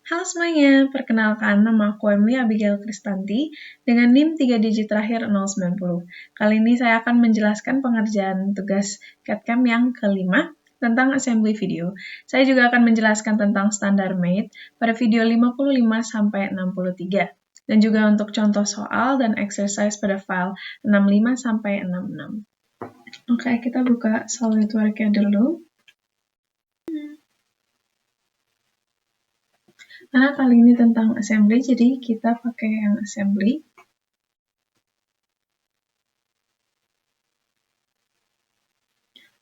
Halo semuanya, perkenalkan nama aku Emily Abigail Kristanti dengan NIM 3 digit terakhir 090. Kali ini saya akan menjelaskan pengerjaan tugas CAD/CAM yang kelima tentang assembly video. Saya juga akan menjelaskan tentang standar mate pada video 55-63 dan juga untuk contoh soal dan exercise pada file 65-66. Oke, kita buka SolidWorks-nya dulu. Karena kali ini tentang assembly, jadi kita pakai yang assembly.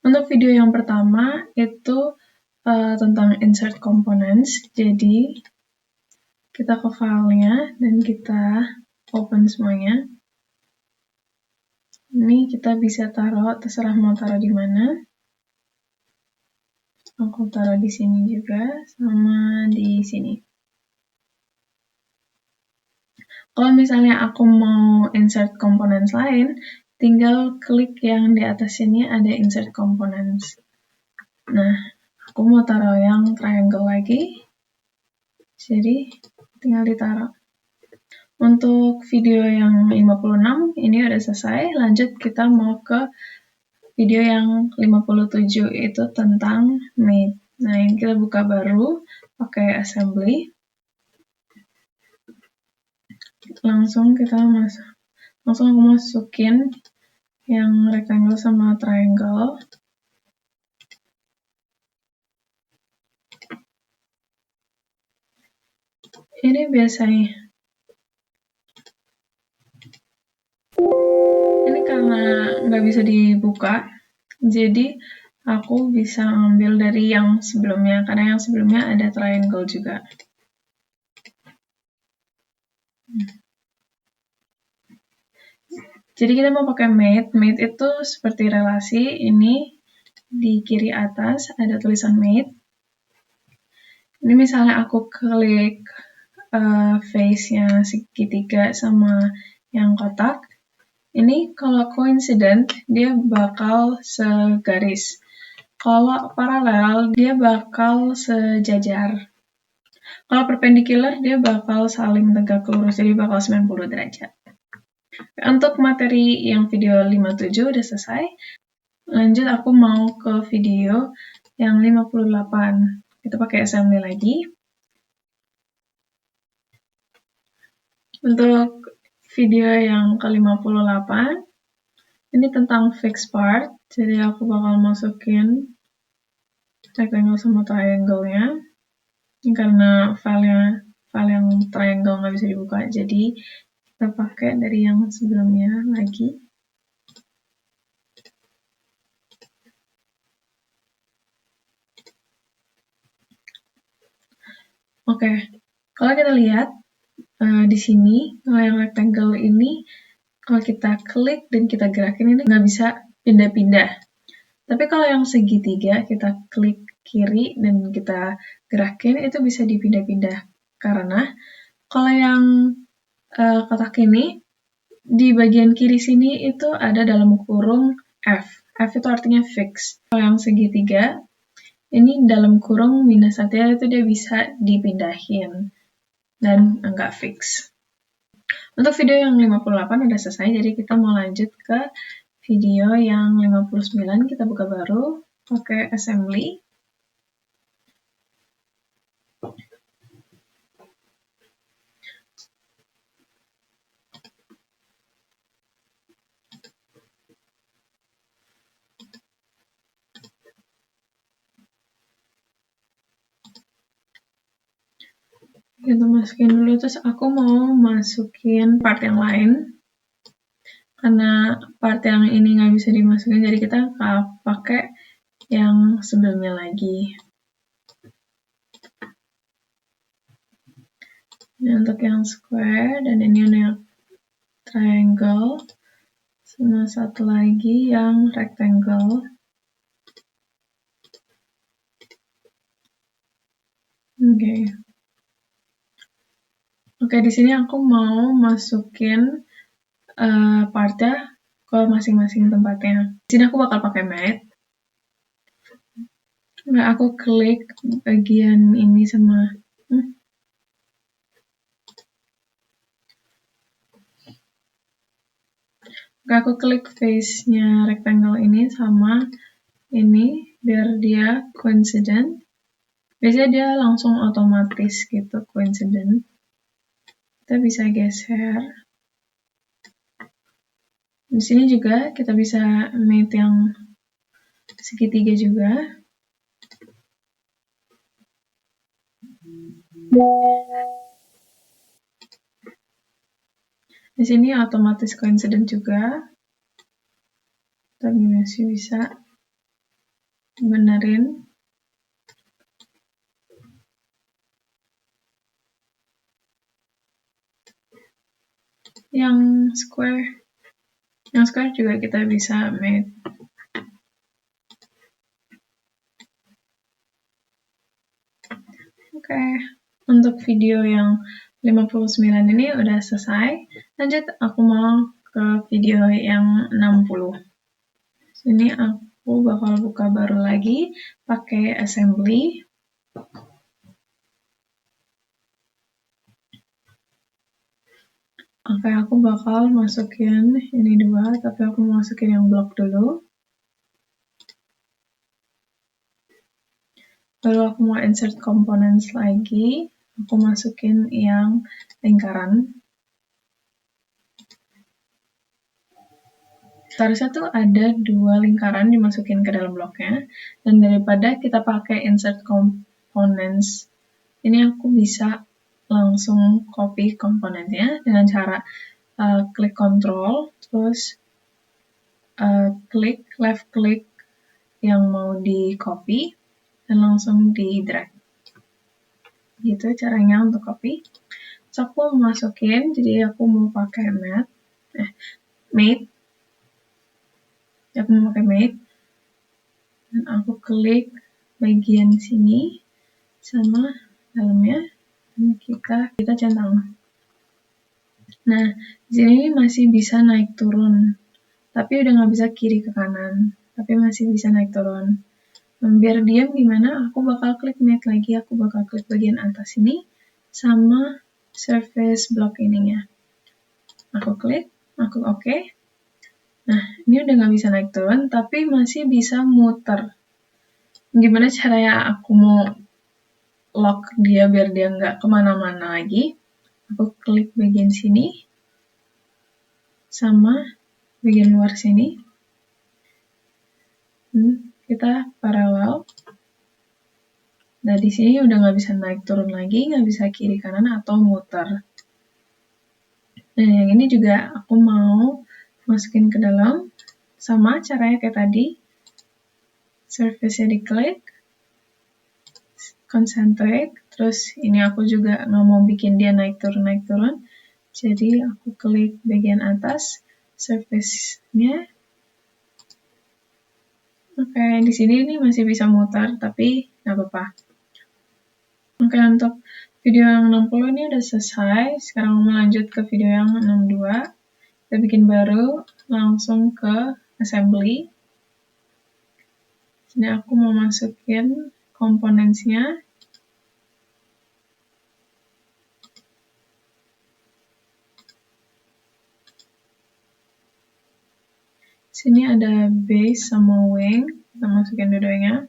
Untuk video yang pertama itu tentang insert components. Jadi kita ke filenya dan kita open semuanya. Ini kita bisa taruh, terserah mau taruh di mana. Aku taruh di sini juga, sama di sini. Kalau misalnya aku mau insert components lain, tinggal klik yang di atas sini ada insert components. Nah, aku mau taruh yang triangle lagi, jadi tinggal ditaruh. Untuk video yang 56, ini udah selesai. Lanjut kita mau ke video yang 57, itu tentang mate. Nah, ini kita buka baru, pakai assembly. Langsung aku masukin yang rectangle sama triangle. Ini biasanya. Ini karena nggak bisa dibuka, jadi aku bisa ambil dari yang sebelumnya, karena yang sebelumnya ada triangle juga. Jadi kita mau pakai mate. Mate itu seperti relasi. Ini di kiri atas ada tulisan mate. Ini misalnya aku klik face-nya segitiga sama yang kotak. Ini kalau coincident, dia bakal segaris. Kalau paralel, dia bakal sejajar. Kalau perpendicular, dia bakal saling tegak lurus, jadi bakal 90 derajat. Untuk materi yang video 57 udah selesai. Lanjut aku mau ke video yang 58. Kita pakai assembly lagi. Untuk video yang ke-58, ini tentang fixed part. Jadi aku bakal masukin rectangle sama triangle-nya. Karena file yang triangle nggak bisa dibuka, jadi kita pakai dari yang sebelumnya lagi. Oke, kalau kita lihat di sini, kalau yang rectangle ini, kalau kita klik dan kita gerakin ini nggak bisa pindah-pindah. Tapi kalau yang segitiga, kita klik kiri dan kita gerakin, itu bisa dipindah-pindah. Karena kalau yang kotak ini, di bagian kiri sini itu ada dalam kurung F. F itu artinya fix. Kalau yang segitiga, ini dalam kurung -1 itu dia bisa dipindahin dan enggak fix. Untuk video yang 58 udah selesai, jadi kita mau lanjut ke video yang 59. Kita buka baru, pakai assembly. Kita masukin dulu, terus aku mau masukin part yang lain. Karena part yang ini nggak bisa dimasukin, jadi kita pakai yang sebelumnya lagi. Ini untuk yang square, dan ini yang triangle, sama satu lagi yang rectangle. Oke, di sini aku mau masukin partnya ke masing-masing tempatnya. Di sini aku bakal pakai mate. Nah, aku klik bagian ini sama Aku klik face-nya rectangle ini sama ini biar dia coincident. Biasanya dia langsung otomatis gitu coincident. Kita bisa geser. Di sini juga kita bisa mate yang segitiga juga. Di sini otomatis coincident juga. Tapi masih bisa benerin. Yang square juga kita bisa mate. Oke, untuk video yang 59 ini udah selesai. Lanjut aku mau ke video yang 60. Sini aku bakal buka baru lagi pakai assembly. Oke, aku bakal masukin ini dua, tapi aku masukin yang blok dulu. Lalu aku mau insert components lagi, aku masukin yang lingkaran. Seharusnya tuh ada 2 lingkaran dimasukin ke dalam bloknya, dan daripada kita pakai insert components, ini aku bisa langsung copy komponennya dengan cara klik control, terus left click yang mau di copy, dan langsung di drag. Gitu caranya untuk copy. So aku mau masukin, jadi aku mau pakai mate. Aku mau pakai mate. Dan aku klik bagian sini sama dalamnya. Dan kita centang. Nah, di sini masih bisa naik turun. Tapi udah nggak bisa kiri ke kanan. Tapi masih bisa naik turun. Biar diam gimana, aku bakal klik mate lagi, aku bakal klik bagian atas ini, sama surface block ininya. Aku klik, aku oke. Nah, ini udah nggak bisa naik turun, tapi masih bisa muter. Gimana caranya aku mau lock dia biar dia nggak kemana-mana lagi? Aku klik bagian sini, sama bagian luar sini. Kita paralel. Nah, di sini udah nggak bisa naik turun lagi, nggak bisa kiri kanan atau muter. Nah, yang ini juga aku mau masukin ke dalam, sama caranya kayak tadi. Surface-nya diklik, concentric, terus ini aku juga nggak mau bikin dia naik turun. Jadi aku klik bagian atas, surface-nya. Oke, di sini ini masih bisa muter, tapi nggak apa-apa. Oke, untuk video yang 60 ini udah selesai. Sekarang mau lanjut ke video yang 62. Kita bikin baru, langsung ke assembly. Sini aku mau masukin komponennya. Sini ada base sama wing, kita masukin dua-duanya.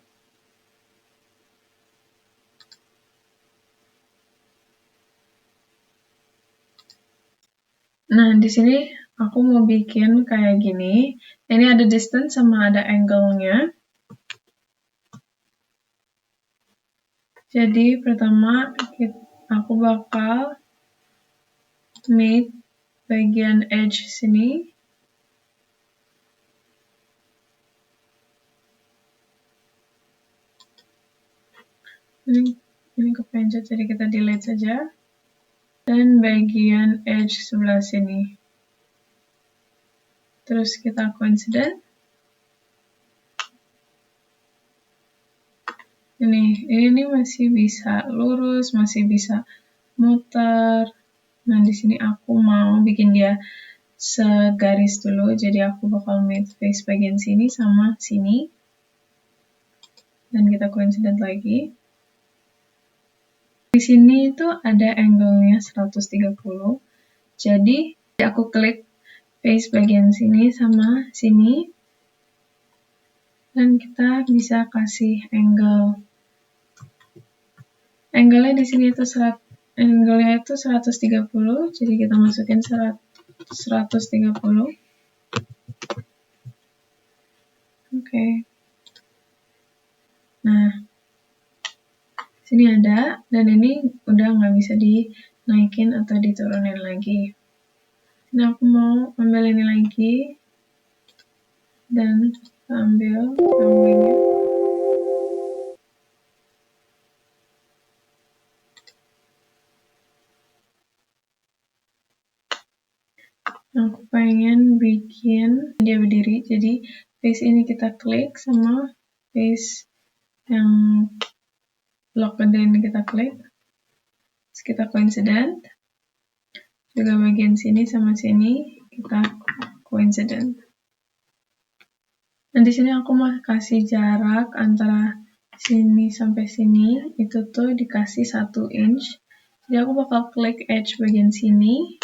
Nah, di sini aku mau bikin kayak gini. Ini ada distance sama ada angle-nya. Jadi pertama aku bakal mate bagian edge sini. Ini kepencet, jadi kita delete saja. Dan bagian edge sebelah sini. Terus kita coincident. Ini masih bisa lurus, masih bisa muter. Nah, di sini aku mau bikin dia segaris dulu, jadi aku bakal mate face bagian sini sama sini. Dan kita coincident lagi. Di sini itu ada angle-nya 130. Jadi aku klik face bagian sini sama sini. Dan kita bisa kasih angle. Angle-nya di sini itu 130, jadi kita masukin 130. Oke. Nah, sini ada, dan ini udah nggak bisa dinaikin atau diturunin lagi. Nah, aku mau ambil ini lagi, dan ambil wingnya. Aku pengen bikin dia berdiri, jadi face ini kita klik sama face yang blok gede ini kita klik. Terus kita coincident. Juga bagian sini sama sini kita coincident. Nah, di sini aku mau kasih jarak antara sini sampai sini, itu tuh dikasih 1 inch. Jadi aku bakal klik edge bagian sini,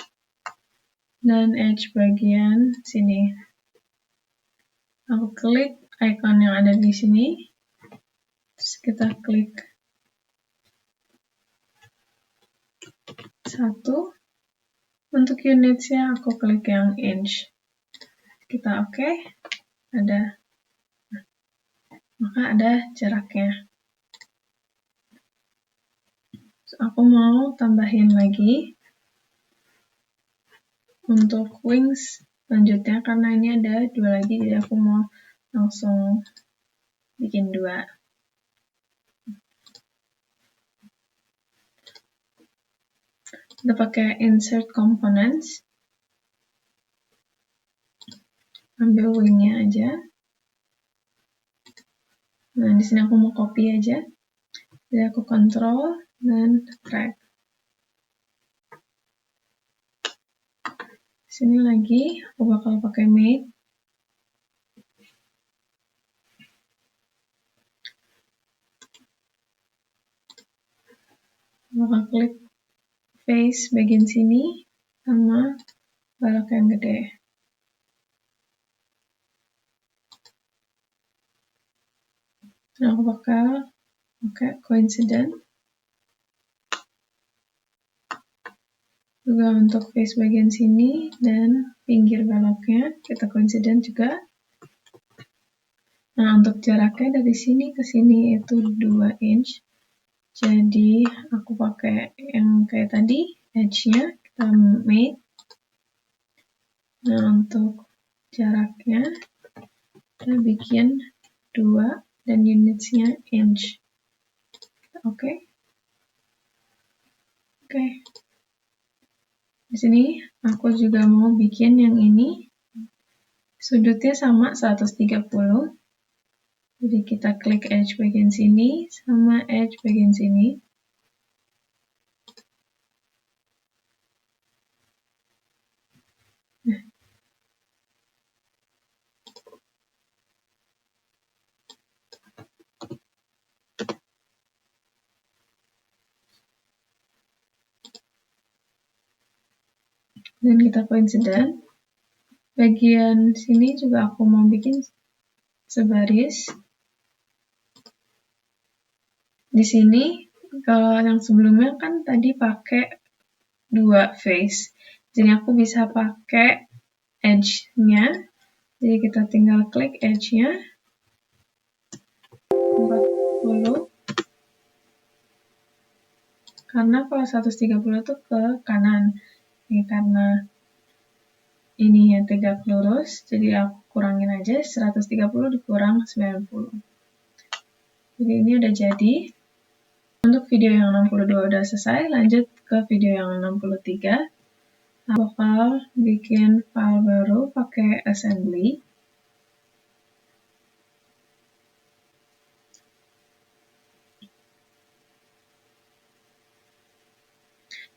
dan edge bagian sini. Aku klik icon yang ada di sini, terus kita klik 1. Untuk unitsnya aku klik yang inch. Kita oke, maka ada jaraknya. So, aku mau tambahin lagi untuk wings selanjutnya, karena ini ada 2 lagi, jadi aku mau langsung bikin 2. Kita pakai insert components, ambil wingnya aja. Nah, di sini aku mau copy aja, jadi aku control dan drag. Di sini lagi aku bakal pakai make. Bakal klik face bagian sini sama balok yang gede. Nah, aku bakal pakai coincident. Juga untuk face bagian sini dan pinggir baloknya kita coincident juga. Nah, untuk jaraknya dari sini ke sini itu 2 inch. Jadi aku pakai yang kayak tadi, edge-nya kita make. Nah, untuk jaraknya kita bikin 2 dan unitsnya inch. Oke. Di sini aku juga mau bikin yang ini. Sudutnya sama 130. Jadi kita klik edge bagian sini sama edge bagian sini. Nah. Dan kita coincident. Bagian sini juga aku mau bikin sebaris. Di sini kalau yang sebelumnya kan tadi pakai 2 face. Jadi aku bisa pakai edge-nya. Jadi kita tinggal klik edge-nya 40. Karena kalau 130 itu ke kanan. Ini karena ini yang tegak lurus, jadi aku kurangin aja 130 dikurang 90. Jadi ini udah jadi. Untuk video yang 62 udah selesai, lanjut ke video yang 63. Aku bakal bikin file baru pakai assembly.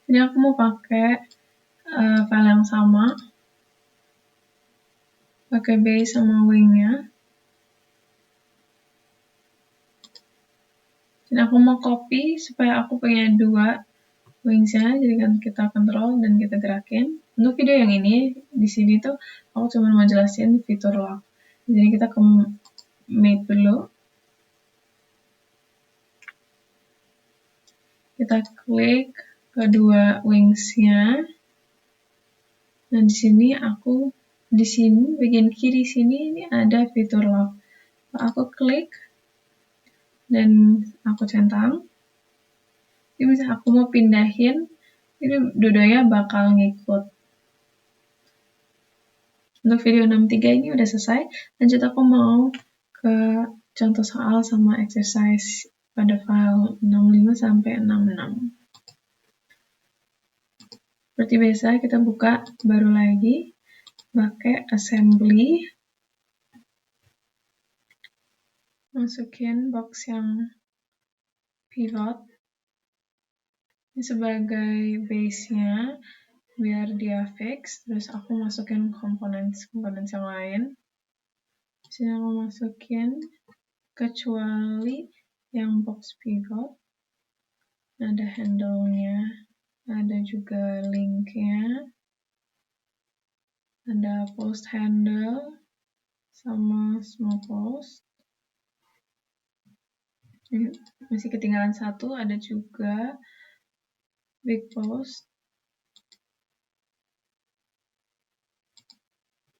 Jadi aku mau pakai file yang sama, pakai base sama wingnya. Dan aku mau copy supaya aku punya 2 wingsnya, jadi kan kita control dan kita gerakin. Untuk video yang ini, di sini tuh aku cuma mau jelasin fitur lock. Jadi kita ke Mate dulu. Kita klik kedua wings-nya. Nah, di sini bagian kiri sini ini ada fitur lock. Aku klik dan aku centang. Ini misalnya aku mau pindahin, ini dua-duanya bakal ngikut. Untuk video 63 ini udah selesai. Lanjut aku mau ke contoh soal sama exercise pada file 65 sampai 66. Seperti biasa kita buka baru lagi pakai assembly. Masukin box yang pivot. Ini sebagai base-nya biar dia fix, terus aku masukin komponen yang lain. Sini aku masukin kecuali yang box pivot, ada handle-nya, ada juga link-nya, ada post handle sama small post. Ini masih ketinggalan satu, ada juga big post.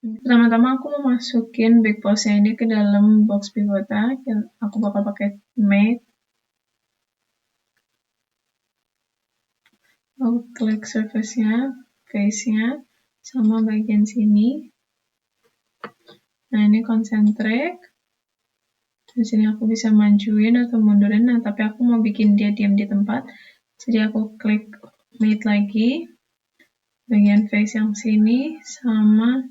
Pertama-tama aku mau masukin big post-nya ini ke dalam box pivotnya. Aku bakal pakai Mate. Aku klik surface-nya, face-nya, sama bagian sini. Nah, ini concentric. Di sini aku bisa majuin atau mundurin, nah tapi aku mau bikin dia diam di tempat. Jadi aku klik Mate lagi. Bagian face yang sini, sama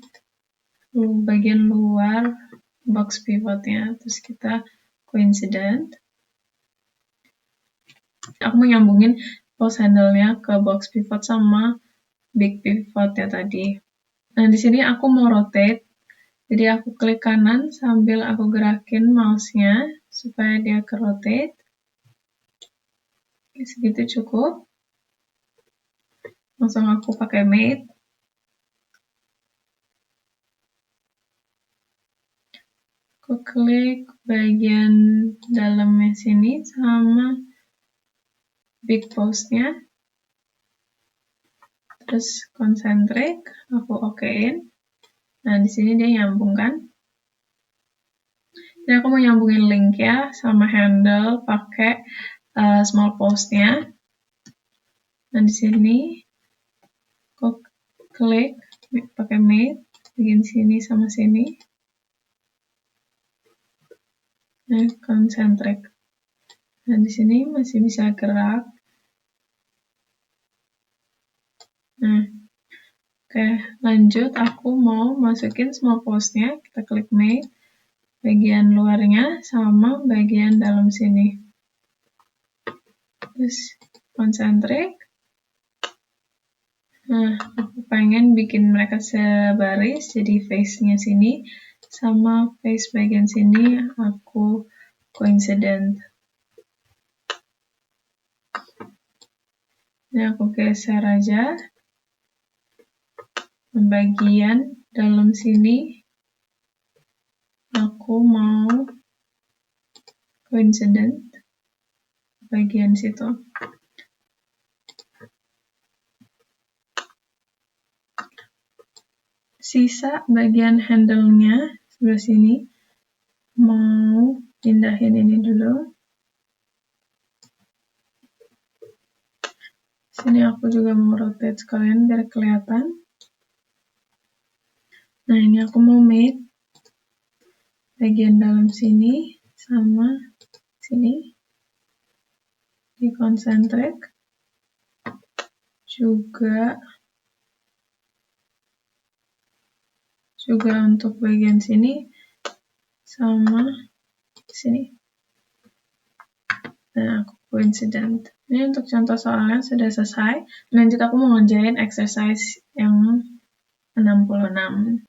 bagian luar box pivotnya, terus kita coincident. Aku mau nyambungin post handle-nya ke box pivot sama big pivot-nya tadi. Nah, di sini aku mau rotate, jadi aku klik kanan sambil aku gerakin mouse-nya supaya dia ke rotate. Segitu cukup. Langsung aku pakai Mate. Aku klik bagian dalamnya sini sama big post-nya. Terus concentric, aku okein. Nah, di sini dia nyambung kan. Jadi aku mau nyambungin link ya sama handle pakai small post-nya. Nah, di sini aku klik pakai Mate, bagian sini sama sini. Nah, concentric. Nah, di sini masih bisa gerak. Nah, oke, lanjut aku mau masukin small post-nya. Kita klik Mate, bagian luarnya sama bagian dalam sini. Terus concentric. Nah, aku pengen bikin mereka sebaris, jadi face-nya sini sama face bagian sini aku coincident. Ini aku geser aja. Bagian dalam sini aku mau coincident bagian situ. Sisa bagian handle-nya sebelah sini mau pindahin ini dulu. Sini aku juga mau rotate sekalian biar kelihatan. Nah, ini aku mau Mate bagian dalam sini sama sini di concentric, juga untuk bagian sini sama sini. Nah, aku coincident. Ini untuk contoh soalnya sudah selesai. Lanjut aku mau ngerjain exercise yang 66.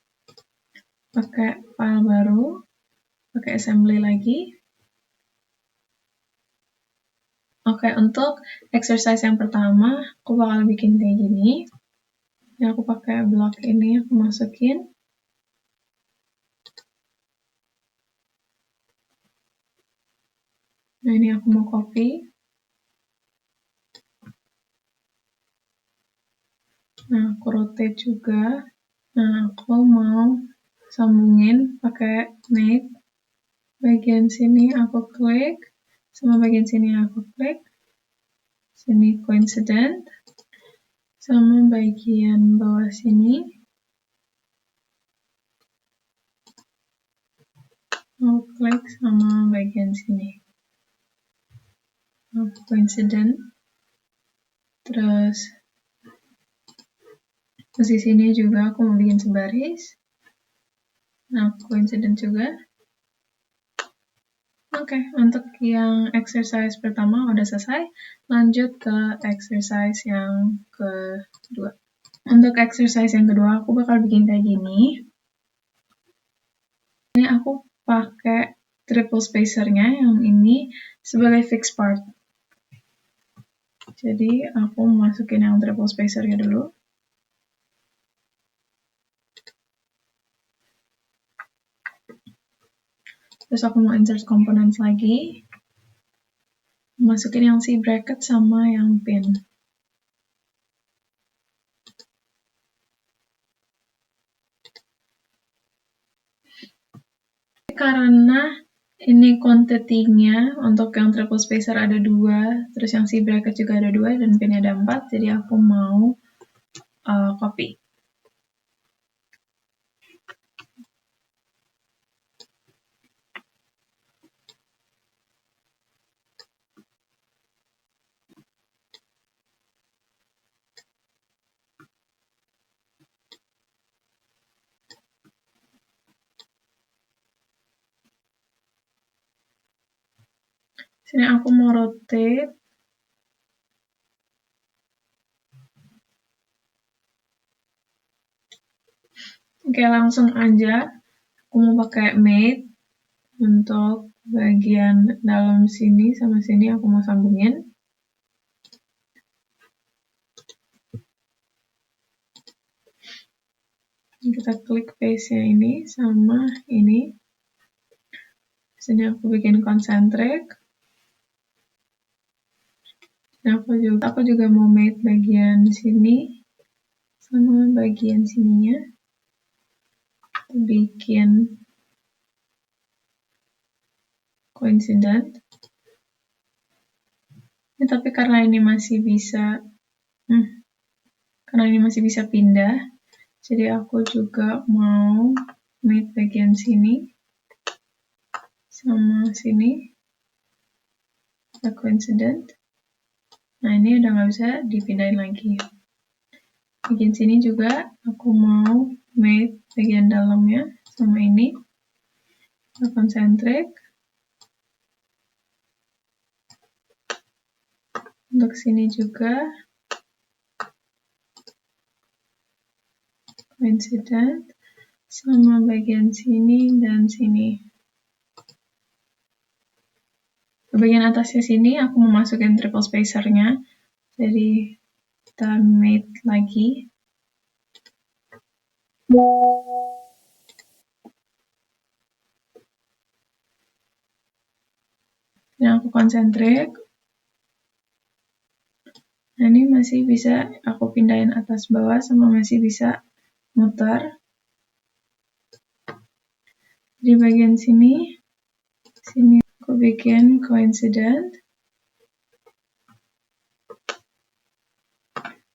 Pakai file baru, pakai assembly lagi. Oke, untuk exercise yang pertama, aku bakal bikin kayak gini. Jadi aku pakai blok ini, aku masukin. Nah, ini aku mau copy. Nah, aku rotate juga. Nah, aku mau sambungin pakai mate. Bagian sini aku klik, sama bagian sini aku klik. Sini coincident. Sama bagian bawah sini. Aku klik sama bagian sini. Coincident. Terus di sini juga aku mau bikin sebaris. Nah, coincident juga. Oke, untuk yang exercise pertama udah selesai. Lanjut ke exercise yang kedua. Untuk exercise yang kedua, aku bakal bikin kayak gini. Ini aku pakai triple spacernya yang ini sebagai fixed part. Jadi, aku masukin yang triple spacernya dulu. Terus aku mau insert components lagi. Masukin yang si bracket sama yang pin. Karena ini quantity-nya untuk yang triple spacer ada 2, terus yang si bracket juga ada 2, dan pin ada 4, jadi aku mau copy. Sini aku mau rotate. Oke, langsung aja. Aku mau pakai mate untuk bagian dalam sini sama sini aku mau sambungin. Kita klik face-nya ini sama ini. Sini aku bikin concentric. Nah, aku juga mau mate bagian sini sama bagian sininya. Bikin coincident. Tapi karena ini masih bisa pindah, jadi aku juga mau mate bagian sini sama sini. Coincident. Nah, ini udah nggak bisa dipindahin lagi. Bagian sini juga aku mau mate bagian dalamnya sama ini. Concentric. Untuk sini juga coincident sama bagian sini dan sini. Bagian atasnya sini aku mau masukin triple spacernya, jadi kita mate lagi. Dan aku concentric. Nah, ini masih bisa aku pindahin atas bawah sama masih bisa muter. Di bagian sini aku bikin coincident.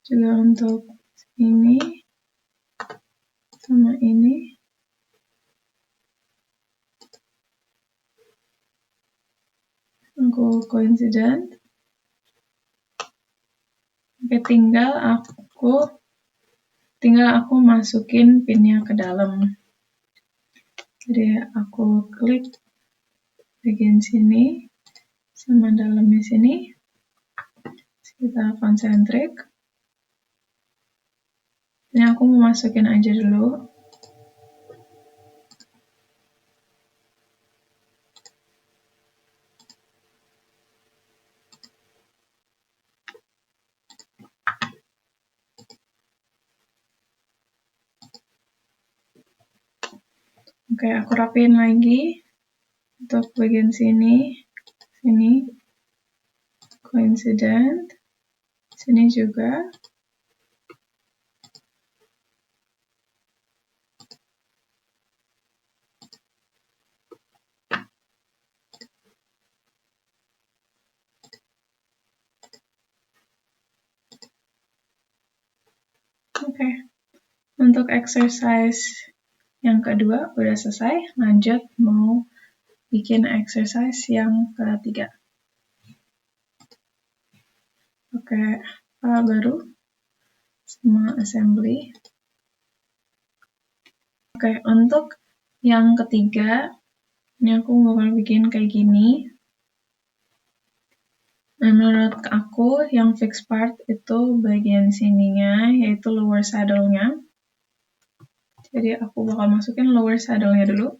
Juga untuk ini sama ini. Aku coincident. Oke, tinggal aku masukin pinnya ke dalam. Jadi aku klik bagian sini sama dalamnya sini. Kita concentric. Ini aku mau masukin aja dulu. Oke, aku rapiin lagi untuk bagian sini, coincident, sini juga. Oke, untuk exercise yang kedua udah selesai, lanjut mau bikin exercise yang ketiga. Oke, file baru sama assembly. Oke, untuk yang ketiga, ini aku bakal bikin kayak gini. Nah, menurut aku yang fixed part itu bagian sininya, yaitu lower saddle-nya. Jadi aku bakal masukin lower saddle-nya dulu.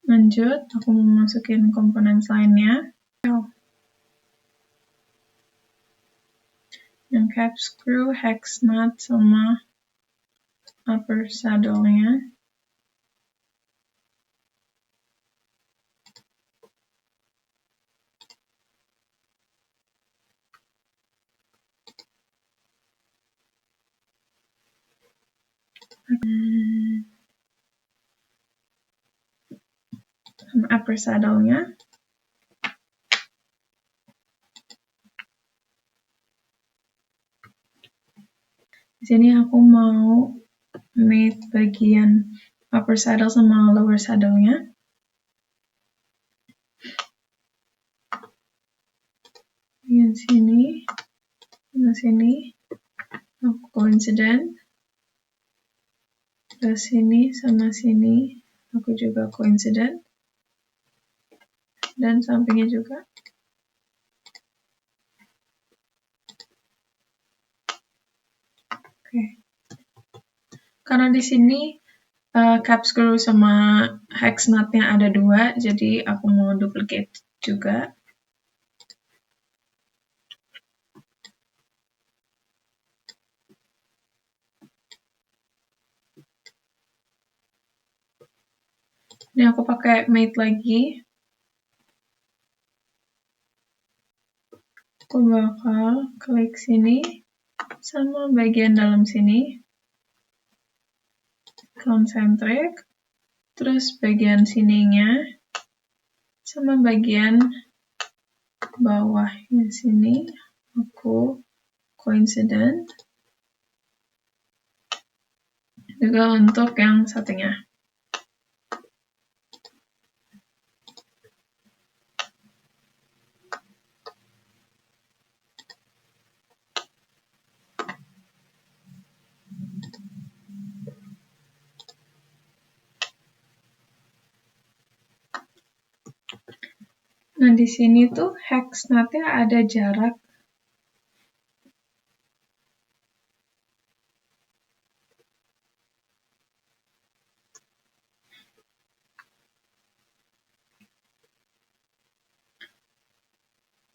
Lanjut, aku mau masukin komponen lainnya. Yang cap screw, hex nut, sama upper saddle-nya. Sama upper saddle-nya. Di sini aku mau mate bagian upper saddle sama lower saddle-nya. Bagian sini sama sini aku coincident. Terus sini sama sini aku juga coincident. Dan sampingnya juga. Oke. Karena di sini cap screw sama hex nut-nya ada 2, jadi aku mau duplicate juga. Ini aku pakai mate lagi. Aku bakal klik sini sama bagian dalam sini. Concentric. Terus bagian sininya sama bagian bawahnya sini aku coincident. Juga untuk yang satunya. Nah, di sini tuh hex nut-nya ada jarak.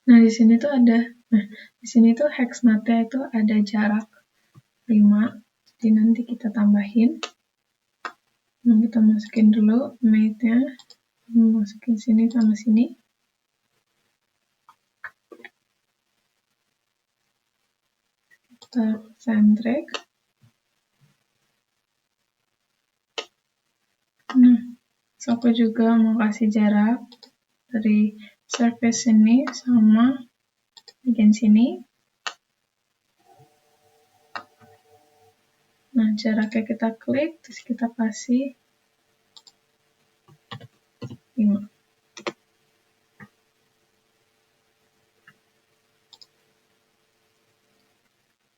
Nah, di sini tuh hex nut-nya itu ada jarak 5. Jadi nanti kita tambahin. Nah, kita masukin dulu mate-nya. Masukin sini sama sini. Kita centric. Nah, so aku juga mau kasih jarak dari surface ini sama bagian sini. Nah, jaraknya kita klik, terus kita kasih 5.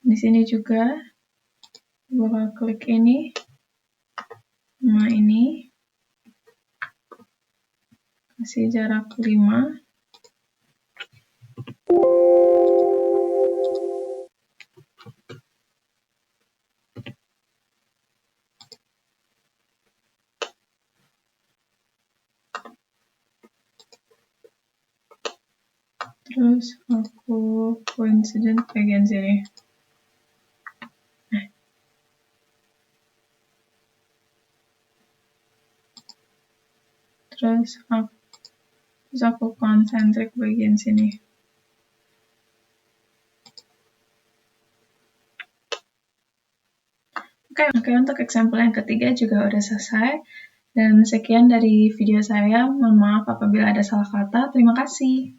Di sini juga bakal klik ini sama ini, kasih jarak 5. Terus aku coincident bagian sini. Terus aku concentric bagian sini. Oke, untuk example yang ketiga juga udah selesai. Dan sekian dari video saya. Mohon maaf apabila ada salah kata. Terima kasih.